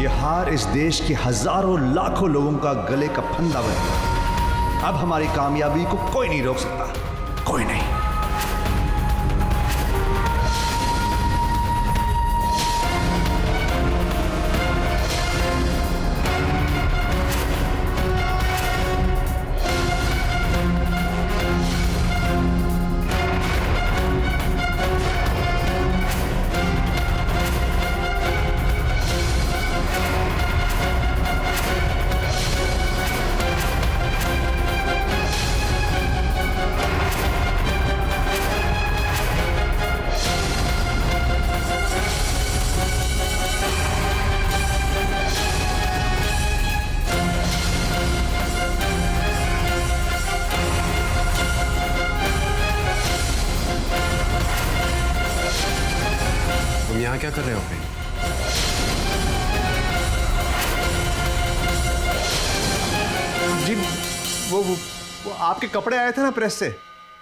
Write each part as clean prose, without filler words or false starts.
ये हार इस देश के हजारों लाखों लोगों का गले का फंदा बनेगा। अब हमारी कामयाबी को कोई नहीं रोक सकता, कोई नहीं। यहाँ क्या कर रहे हो प्रेम? जी वो आपके कपड़े आए थे ना प्रेस से,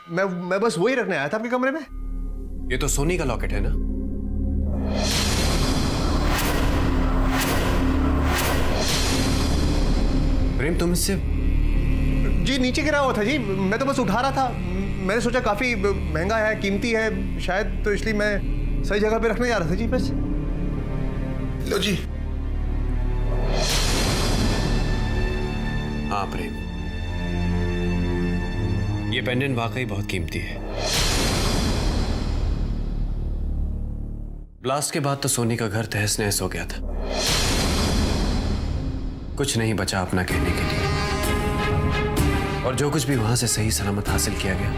मैं बस वही रखने आया था आपके कमरे में। ये तो सोनी का लॉकेट है ना? प्रेम तुम इससे? जी नीचे गिरा हुआ था जी, मैं तो बस उठा रहा था। मैंने सोचा काफी महंगा है, कीमती है शायद, तो इसलिए मैं सही जगह पे रखने जा रहा था जी। बस लो जी। हाँ प्रेम, ये पेंडेंट वाकई बहुत कीमती है। ब्लास्ट के बाद तो सोनी का घर तहस नहस हो गया था, कुछ नहीं बचा अपना कहने के लिए, और जो कुछ भी वहां से सही सलामत हासिल किया गया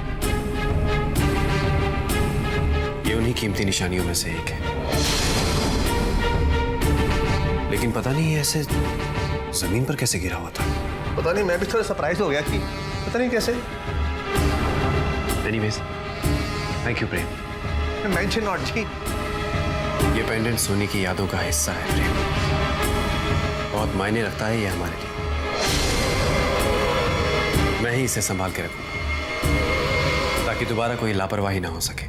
ये उन्हीं कीमती निशानियों में से एक है। लेकिन पता नहीं ये ऐसे जमीन पर कैसे गिरा हुआ था। पता नहीं, मैं भी थोड़ा सरप्राइज हो गया कि पता नहीं कैसे। Anyways, thank you Prem. Mention not जी। ये पेंडेंट सोनी की यादों का हिस्सा है प्रेम, बहुत मायने रखता है ये हमारे लिए। मैं ही इसे संभाल के रखूंगा ताकि दोबारा कोई लापरवाही ना हो सके।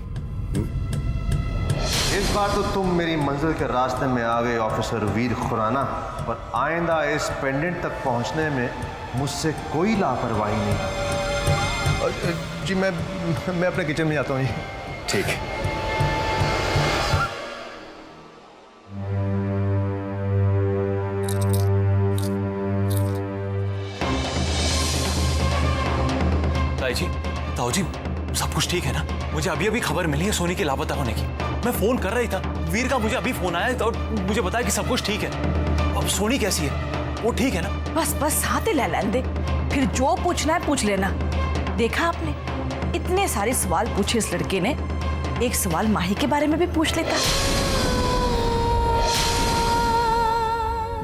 इस बार तो तुम मेरी मंजिल के रास्ते में आ गए ऑफिसर वीर खुराना, पर आइंदा इस पेंडेंट तक पहुंचने में मुझसे कोई लापरवाही नहीं। और जी मैं अपने किचन में जाता हूँ जी। ठीक है। ताऊ जी सब कुछ ठीक है ना? मुझे अभी अभी खबर मिली है सोनी के लापता होने की। मैं फोन कर रही था, वीर का मुझे अभी फोन आया तो मुझे बताया कि सब कुछ ठीक है। अब सोनी कैसी है? वो ठीक है ना? बस बस हाथ ही लेने दे, फिर जो पूछना है पूछ लेना। देखा आपने, इतने सारे सवाल पूछे इस लड़के ने, एक सवाल माही के बारे में भी पूछ लेता।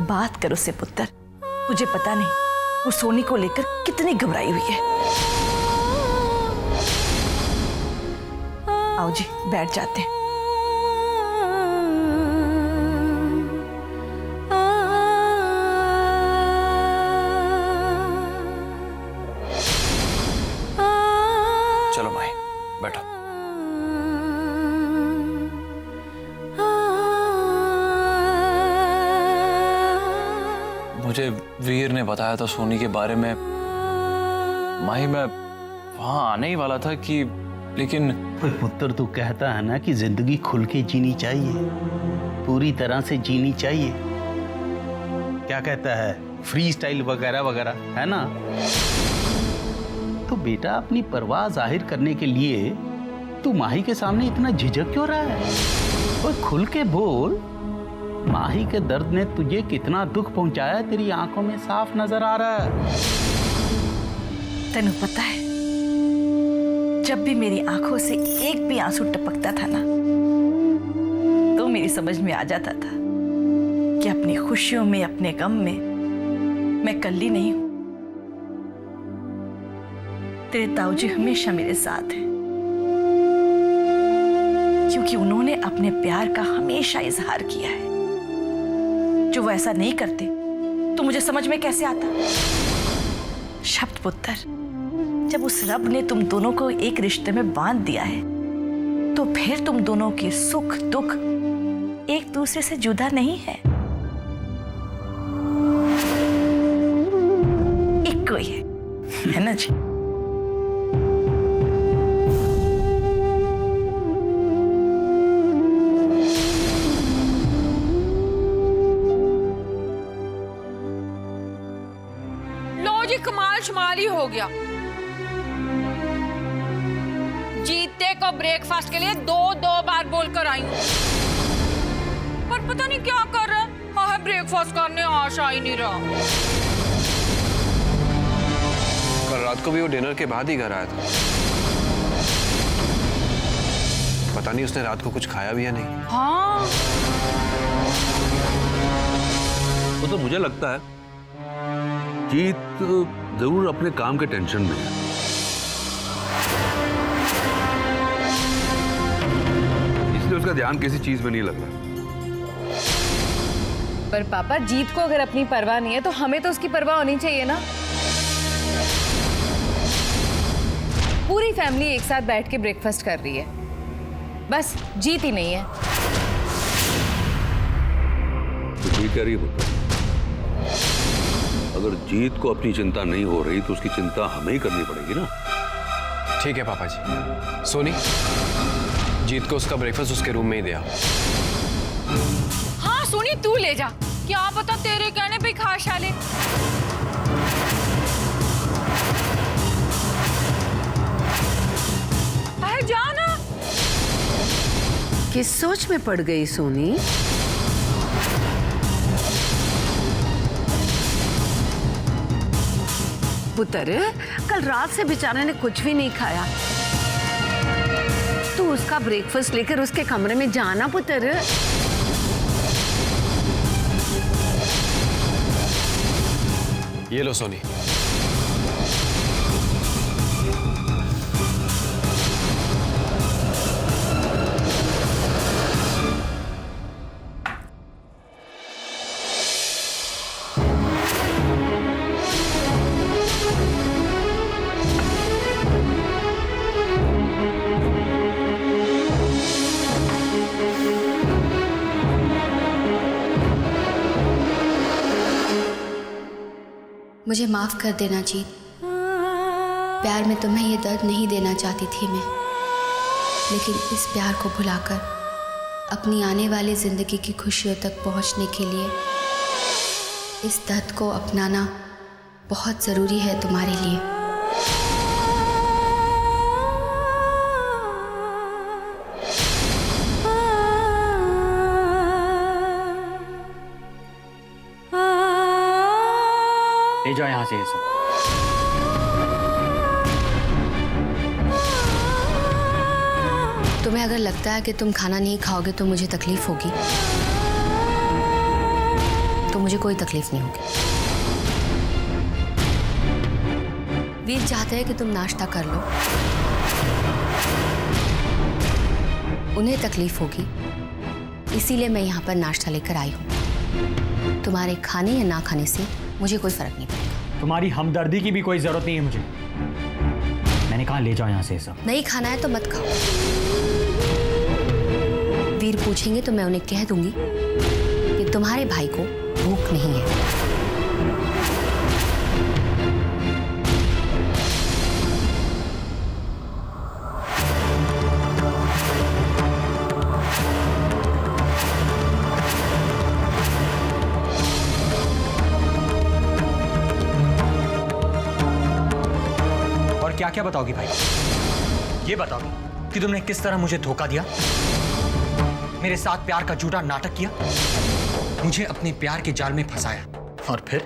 बात कर उससे पुत्र, तुझे पता नहीं वो सोनी को लेकर कितनी घबराई हुई है। आओ जी बैठ जाते हैं। चलो माही बैठो। मुझे वीर ने बताया था सोनी के बारे में। माही मैं वहां आने ही वाला था कि लेकिन पुत्र तू कहता है ना कि जिंदगी खुल के जीनी चाहिए, पूरी तरह से जीनी चाहिए। क्या कहता है, फ्री स्टाइल वगैरह वगैरह, है ना? तो बेटा अपनी परवाह जाहिर करने के लिए तू माही के सामने इतना झिझक क्यों रहा है? और खुल के बोल, माही के दर्द ने तुझे कितना दुख पहुंचाया तेरी आंखों में साफ नजर आ रहा है। तेनू पता है, जब भी मेरी आंखों से एक भी आंसू टपकता था ना, तो मेरी समझ में आ जाता था कि अपनी खुशियों में, अपने गम में मैं कल्ली नहीं हूं। तेरे ताऊजी हमेशा मेरे साथ हैं, क्योंकि उन्होंने अपने प्यार का हमेशा इजहार किया है। जो वो ऐसा नहीं करते तो मुझे समझ में कैसे आता? शब्द पुत्र, जब उस रब ने तुम दोनों को एक रिश्ते में बांध दिया है, तो फिर तुम दोनों के सुख दुख एक दूसरे से जुदा नहीं है। कोई है ना जी? लो जी, कमाल शमाल ही हो गया। जीते को ब्रेकफास्ट के लिए दो बार बोलकर आई हूँ, पर पता नहीं क्या कर रहा है। हाँ, ब्रेकफास्ट करने आशा ही नहीं रहा। कल रात को भी वो डिनर के बाद ही घर आया था। पता नहीं उसने रात को कुछ खाया भी या नहीं। हाँ, वो तो मुझे लगता है जीत जरूर अपने काम के टेंशन में है। इसलिए उसका ध्यान किसी चीज में नहीं लग रहा। पर पापा, जीत को अगर अपनी परवाह नहीं है तो हमें तो उसकी परवाह होनी चाहिए ना। पूरी फैमिली एक साथ बैठ के ब्रेकफास्ट कर रही है, बस जीत ही नहीं है। तो ठीक कह रही है पुत्र। अगर जीत को अपनी चिंता नहीं हो रही तो उसकी चिंता हमें ही करनी पड़ेगी ना। ठीक है पापा जी। सोनी, जीत को उसका ब्रेकफास्ट उसके रूम में ही दिया। हाँ सोनी, तू ले जा, क्या पता तेरे कहने पे खा शा ले। जा ना। किस सोच में पड़ गई सोनी? पुत्र, कल रात से बेचारे ने कुछ भी नहीं खाया। तू उसका ब्रेकफास्ट लेकर उसके कमरे में जाना पुत्र। ये लो सोनी। मुझे माफ कर देना जीत। प्यार में तुम्हें ये दर्द नहीं देना चाहती थी मैं, लेकिन इस प्यार को भुलाकर अपनी आने वाली जिंदगी की खुशियों तक पहुंचने के लिए इस दर्द को अपनाना बहुत जरूरी है तुम्हारे लिए। ले जाओ यहाँ से ये सब। तुम्हें अगर लगता है कि तुम खाना नहीं खाओगे तो मुझे तकलीफ होगी, तो मुझे कोई तकलीफ नहीं होगी। वीर चाहते हैं कि तुम नाश्ता कर लो, उन्हें तकलीफ होगी, इसीलिए मैं यहाँ पर नाश्ता लेकर आई हूँ। तुम्हारे खाने या ना खाने से मुझे कोई फर्क नहीं पड़ेगा। तुम्हारी हमदर्दी की भी कोई जरूरत नहीं है मुझे। मैंने कहा ले जाओ यहाँ से सब। नहीं खाना है तो मत खाओ। वीर पूछेंगे तो मैं उन्हें कह दूंगी कि तुम्हारे भाई को भूख नहीं है। क्या क्या बताओगी भाई? ये बताओगी कि तुमने किस तरह मुझे धोखा दिया, मेरे साथ प्यार का झूठा नाटक किया, मुझे अपने प्यार के जाल में फंसाया और फिर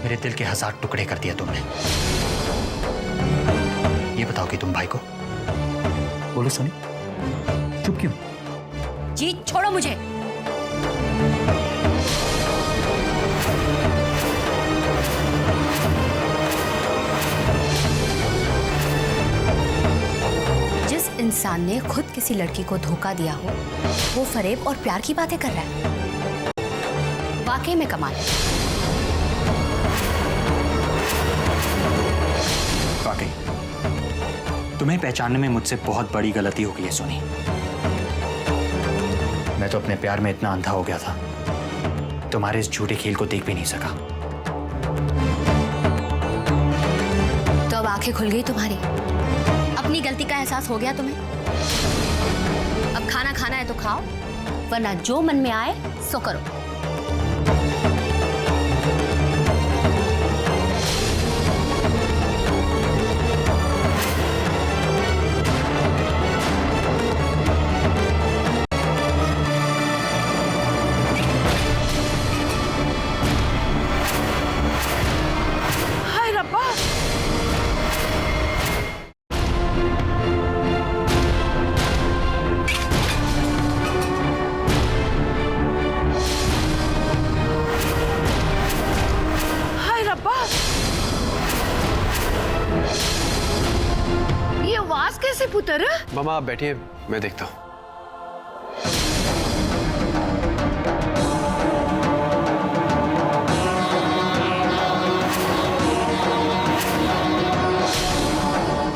मेरे दिल के 1000 टुकड़े कर दिया तुमने। ये बताओगी तुम भाई को? बोलो सोनी, चुप क्यों? जीत, छोड़ो मुझे। इंसान ने खुद किसी लड़की को धोखा दिया हो, वो फरेब और प्यार की बातें कर रहा है। वाकई में कमाल है। वाकई तुम्हें पहचानने में मुझसे बहुत बड़ी गलती हो गई है सोनी। मैं तो अपने प्यार में इतना अंधा हो गया था, तुम्हारे इस झूठे खेल को देख भी नहीं सका। अब आंखें खुल गई तुम्हारी? अपनी गलती का एहसास हो गया तुम्हें? अब खाना खाना है तो खाओ, वरना जो मन में आए सो करो। हाय रब्बा, हाय रब्बा, ये आवाज कैसे पुत्र? मामा आप बैठिए, मैं देखता हूँ।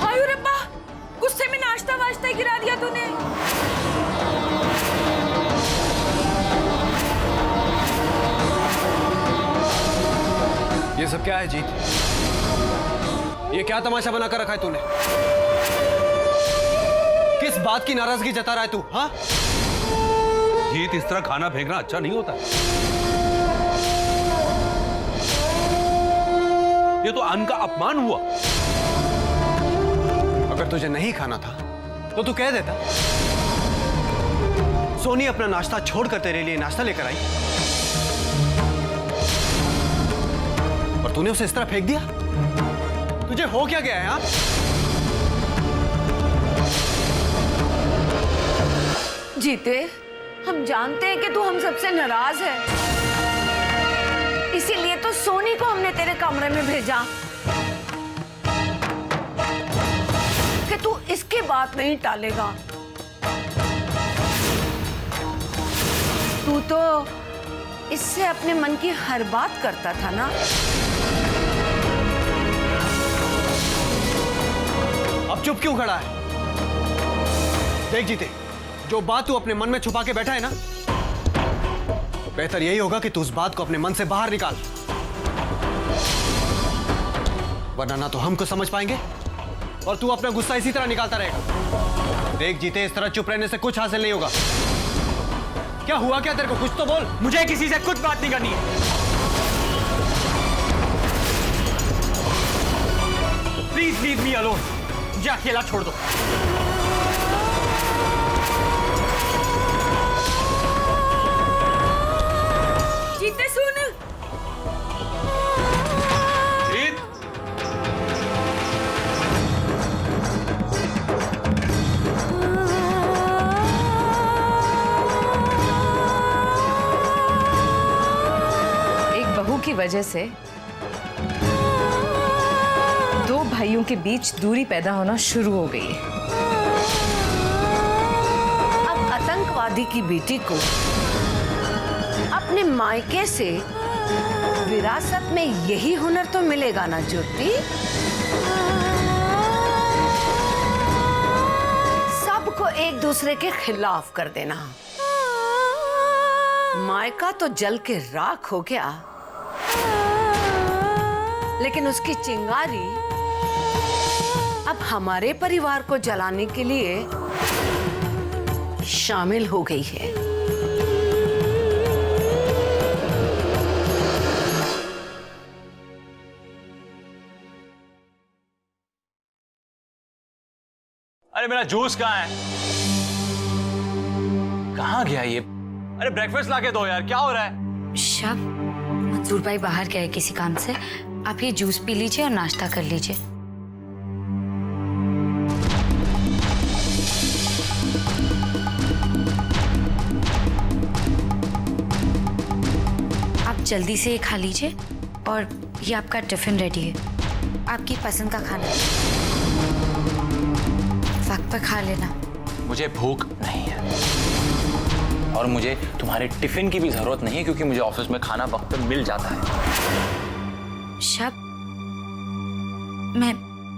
हाय रब्बा, गुस्से में नाश्ता वाश्ता गिरा दिया तूने। ये सब क्या है जीत? ये क्या तमाशा बना कर रखा है तूने? किस बात की नाराजगी जता रहा है तू? हाँ, जीत, इस तरह खाना फेंकना अच्छा नहीं होता। ये तो अन्न का अपमान हुआ। अगर तुझे नहीं खाना था तो तू कह देता। सोनी अपना नाश्ता छोड़कर तेरे लिए नाश्ता लेकर आई और तूने उसे इस तरह फेंक दिया। तुझे हो क्या गया है? हाँ, जीते, हम जानते हैं कि तू हम सबसे नाराज है, इसीलिए तो सोनी को हमने तेरे कमरे में भेजा कि तू इसकी बात नहीं टालेगा। तू तो इससे अपने मन की हर बात करता था ना। अब चुप क्यों खड़ा है? देख जीते, जो बात तू अपने मन में छुपा के बैठा है ना, तो बेहतर यही होगा कि तू उस बात को अपने मन से बाहर निकाल, वरना ना तो हमको समझ पाएंगे और तू अपना गुस्सा इसी तरह निकालता रहेगा। देख जीते, इस तरह चुप रहने से कुछ हासिल नहीं होगा। क्या हुआ क्या तेरे को? कुछ तो बोल। मुझे किसी से कुछ बात नहीं करनी है। प्लीज लीव मी अलोन, मुझे अकेला छोड़ दो। जीते सुन, जीत, एक बहू की वजह से दो भाइयों के बीच दूरी पैदा होना शुरू हो गई है। अब आतंकवादी की बेटी को अपने मायके से विरासत में यही हुनर तो मिलेगा ना ज्योति। सबको एक दूसरे के खिलाफ कर देना। मायका तो जल के राख हो गया, लेकिन उसकी चिंगारी अब हमारे परिवार को जलाने के लिए शामिल हो गई है। अरे मेरा जूस कहाँ है? कहाँ गया ये? अरे ब्रेकफास्ट लाके दो यार, क्या हो रहा है? शब, मंसूर भाई बाहर गए किसी काम से, आप ये जूस पी लीजिए और नाश्ता कर लीजिए। आप जल्दी से ये खा लीजिए और ये आपका टिफिन रेडी है, आपकी पसंद का खाना, वक्त पर खा लेना। मुझे भूख नहीं है और मुझे तुम्हारे टिफिन की भी जरूरत नहीं है, क्योंकि मुझे ऑफिस में खाना वक्त पर मिल जाता है। शब,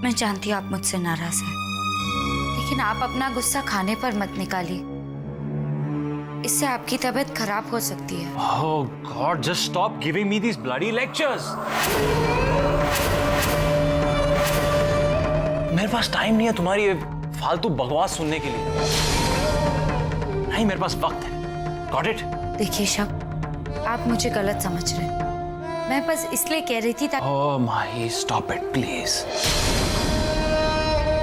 मैं जानती हूँ आप मुझसे नाराज हैं, लेकिन आप अपना गुस्सा खाने पर मत निकालिए, इससे आपकी तबीयत खराब हो सकती है। Oh God, just stop giving me these bloody lectures. मेरे पास टाइम नहीं है तुम्हारी ये फालतू बकवास सुनने के लिए। नहीं, मेरे पास वक्त है। Got it? देखिए शब, आप मुझे गलत समझ रहे हैं। मैं बस इसलिए कह रही थी ताकि। ओह माही, स्टॉप इट प्लीज।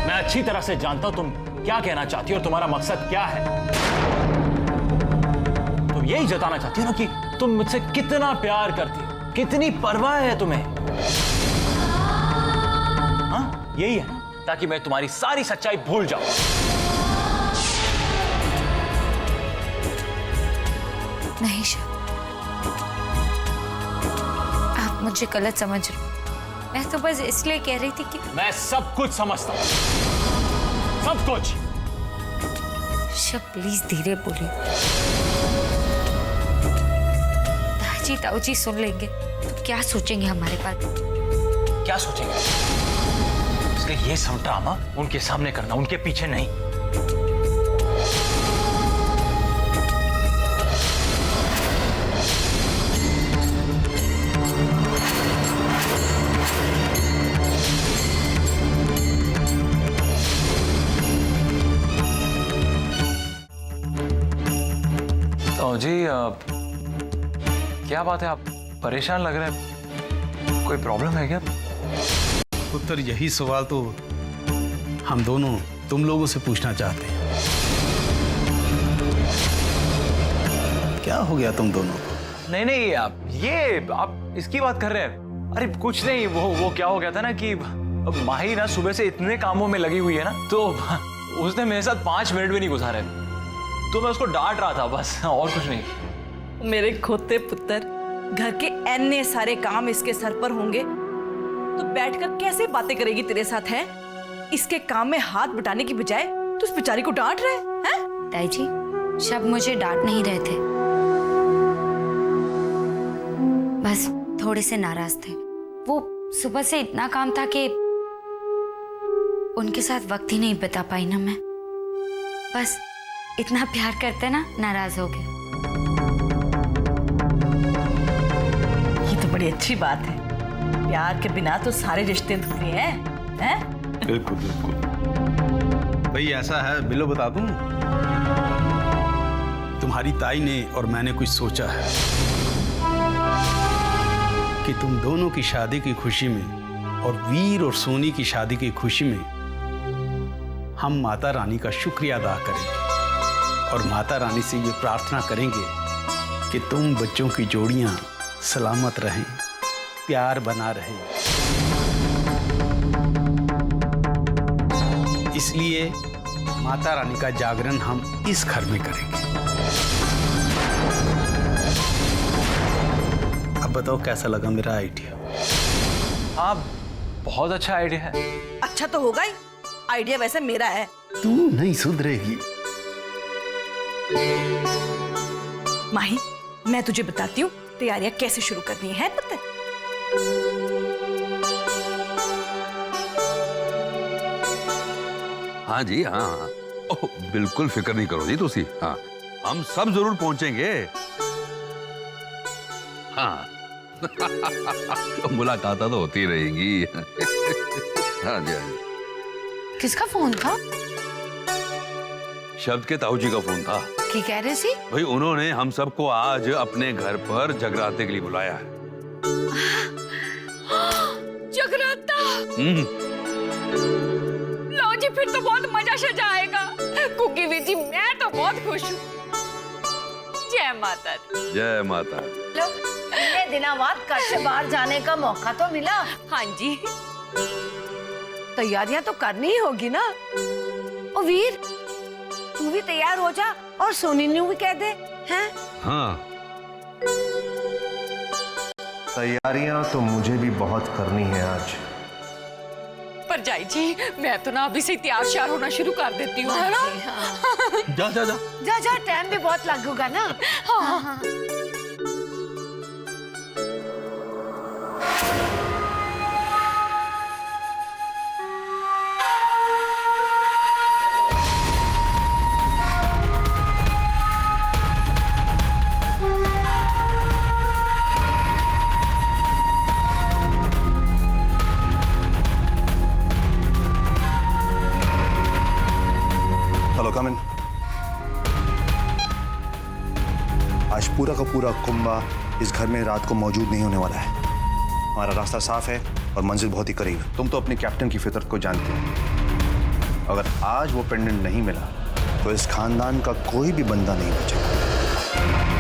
मैं अच्छी तरह से जानता हूं तुम क्या कहना चाहती हो और तुम्हारा मकसद क्या है। तुम यही जताना चाहती हो ना कि तुम मुझसे कितना प्यार करती हो, कितनी परवाह है तुम्हें। हाँ, यही है, ताकि मैं तुम्हारी सारी सच्चाई भूल जाऊं। नहीं शब, आप मुझे गलत समझ रहे हो। मैं तो बस इसलिए कह रही थी कि। मैं सब कुछ समझता हूं, सब कुछ। शब प्लीज धीरे बोलिए, दादी ताऊजी सुन लेंगे तो क्या सोचेंगे हमारे बारे में। क्या सोचेंगे? इसलिए ये सब ड्रामा उनके सामने करना, उनके पीछे नहीं। तो जी क्या बात है, आप परेशान लग रहे हैं, कोई प्रॉब्लम है क्या? पुत्र, यही सवाल तो हम दोनों तुम लोगों से पूछना चाहते हैं। क्या हो गया तुम दोनों को? नहीं, आप इसकी बात कर रहे हैं। अरे कुछ नहीं, वो क्या हो गया था ना कि माही ना सुबह से इतने कामों में लगी हुई है ना, तो उसने मेरे साथ 5 मिनट भी नहीं गुजारे, तो मैं उसको डांट रहा था बस, और कुछ नहीं। मेरे खोते पुत्र, घर के ऐने सारे काम इसके सर पर होंगे तो बैठकर कैसे बातें करेगी तेरे साथ है? इसके काम में हाथ बटाने की बजाय तू उस बेचारी को डांट रहे हैं? ताई जी, शब मुझे डांट नहीं रहे थे, बस थोड़े से नाराज थे। वो सुबह से इतना काम था कि उनके साथ वक्त ही नहीं बिता पाई ना मैं। बस इतना प्यार करते ना, नाराज हो गए। ये तो बड़ी अच्छी बात है। प्यार के बिना तो सारे रिश्ते अधूरे हैं? बिल्कुल बिल्कुल। भाई ऐसा है, बिलो बता दूं, तुम्हारी ताई ने और मैंने कुछ सोचा है कि तुम दोनों की शादी की खुशी में और वीर और सोनी की शादी की खुशी में हम माता रानी का शुक्रिया अदा करेंगे और माता रानी से ये प्रार्थना करेंगे कि तुम बच्चों की जोड़ियां सलामत रहें, प्यार बना रहे। इसलिए माता रानी का जागरण हम इस घर में करेंगे। अब बताओ कैसा लगा मेरा आइडिया? हाँ, बहुत अच्छा आइडिया है। अच्छा तो होगा ही, आइडिया वैसे मेरा है। तू नहीं सुधरेगी। माही, मैं तुझे बताती हूँ तैयारियां कैसे शुरू करनी है पुत्र। हाँ जी, हाँ। ओह, बिल्कुल फिक्र नहीं करो जी तुसी। हाँ, हम सब जरूर पहुंचेंगे। हाँ। मुलाकात तो होती रहेगी। हाँ जी, हाँ जी। किसका फोन था? शब्द के ताऊ जी का फोन था। क्या कह रहे थे? भाई उन्होंने हम सबको आज अपने घर पर जगराते के लिए बुलाया है। जगराता? लो जी, फिर तो बहुत मजा शजा आएगा। कुकी वी जी, मैं तो बहुत खुश हूँ। जय माता दी। जय माता। लो, इतने दिनों बाद घर से बाहर जाने का मौका तो मिला। हाँ जी। तैयारियां तो करनी ही होगी ना। ओ वीर, तू भी तैयार हो जा और सोनी ने भी कह दे, हैं? हाँ। तैयारियां तो मुझे भी बहुत करनी है आज। पर जाई जी, मैं तो ना अभी से तैयार श्यार होना शुरू कर देती हूँ, है ना? जा जा जा। जा जा, टाइम भी बहुत लगेगा ना। हाँ। आज पूरा का पूरा कुंभा इस घर में रात को मौजूद नहीं होने वाला है। हमारा रास्ता साफ है और मंजिल बहुत ही करीब। तुम तो अपने कैप्टन की फितरत को जानते हो। अगर आज वो पेंडेंट नहीं मिला तो इस खानदान का कोई भी बंदा नहीं बचेगा।